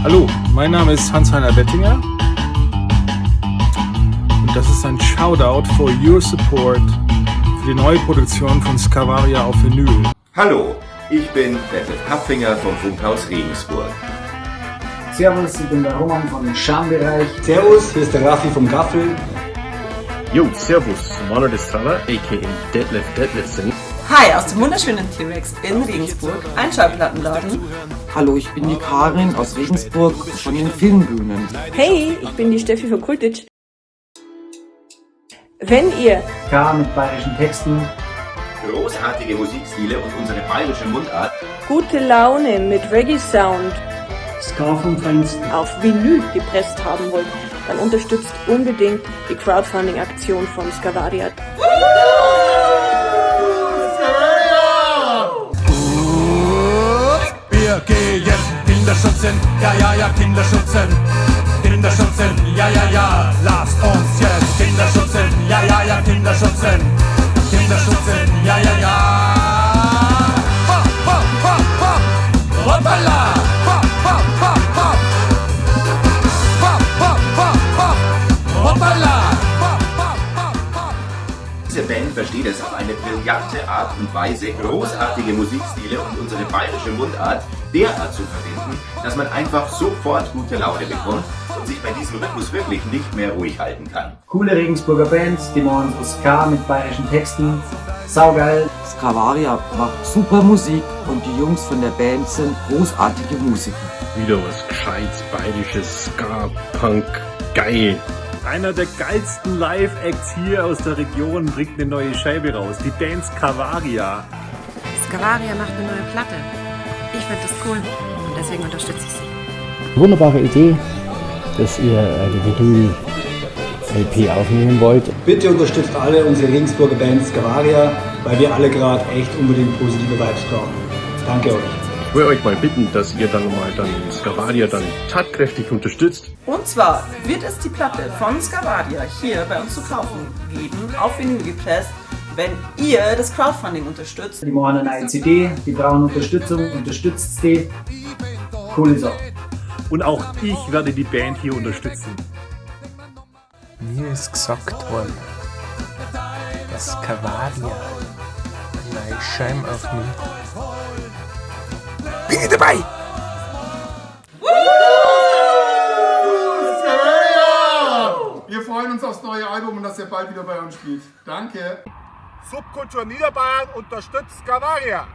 Hallo, mein Name ist Hans-Heiner Bettinger und das ist ein Shoutout for your support für die neue Produktion von Skavaria auf Vinyl. Hallo, ich bin Detlef Kapfinger vom Funkhaus Regensburg. Servus, ich bin der Roman vom Schambereich. Servus, hier ist der Raffi vom Gaffel. Jo, servus, Manu de Sala, a.k.a. Detlef Detlefsen. Hi, aus dem wunderschönen T-Rex in Regensburg, ein Schallplattenladen. Hallo, ich bin die Karin aus Regensburg von den Filmbühnen. Hey, ich bin die Steffi von Kultitsch. Wenn ihr K mit bayerischen Texten, Großartige Musikstile und unsere bayerische Mundart. gute Laune mit Reggae-Sound Ska vom Feinsten. auf Vinyl gepresst haben wollt, dann unterstützt unbedingt die Crowdfunding-Aktion von Skavaria. Wir gehen Kinderschützen, ja, Kinderschützen. Kinderschützen, ja, lasst uns jetzt Kinderschützen, ja, Kinderschützen. Kinderschützen, ja. Hop, hop, hop, hop. Hoppala. Hop, hop, hop, hop. Hop, hop, hop, hop. Hoppala. Hop, hop, hop, hop. Diese Band versteht es auf eine brillante Art und Weise, großartige Musikstile und unsere bayerische Mundart derart zu verbinden, dass man einfach sofort gute Laune bekommt und sich bei diesem Rhythmus wirklich nicht mehr ruhig halten kann. Coole Regensburger Bands, die machen so Ska mit bayerischen Texten. Saugeil. Skavaria macht super Musik und die Jungs von der Band sind großartige Musiker. Wieder was Gescheites, Bayerisches, Ska, Punk, geil. Einer der geilsten Live-Acts hier aus der Region bringt eine neue Scheibe raus, die Band Skavaria. Skavaria macht eine neue Platte. Ich finde das cool und deswegen unterstütze ich sie. Wunderbare Idee, dass ihr eine Vinyl-LP aufnehmen wollt. Bitte unterstützt alle unsere Regensburger Band Skavaria, weil wir alle gerade echt unbedingt positive Vibes brauchen. Danke euch. Ich will euch mal bitten, dass ihr dann mal Skavaria dann tatkräftig unterstützt. Und zwar wird es die Platte von Skavaria hier bei uns zu kaufen geben, auf Vinyl gepresst, wenn ihr das Crowdfunding unterstützt. Die machen eine neue CD, die brauchen Unterstützung, unterstützt die. Coole Sache. Und auch ich werde die Band hier unterstützen. Mir ist gesagt worden, dass Skavaria eine neue Scheibe aufnimmt. Bin ich dabei! Wir freuen uns aufs neue Album und dass ihr bald wieder bei uns spielt. Danke! Subkultur Niederbayern unterstützt Skavaria.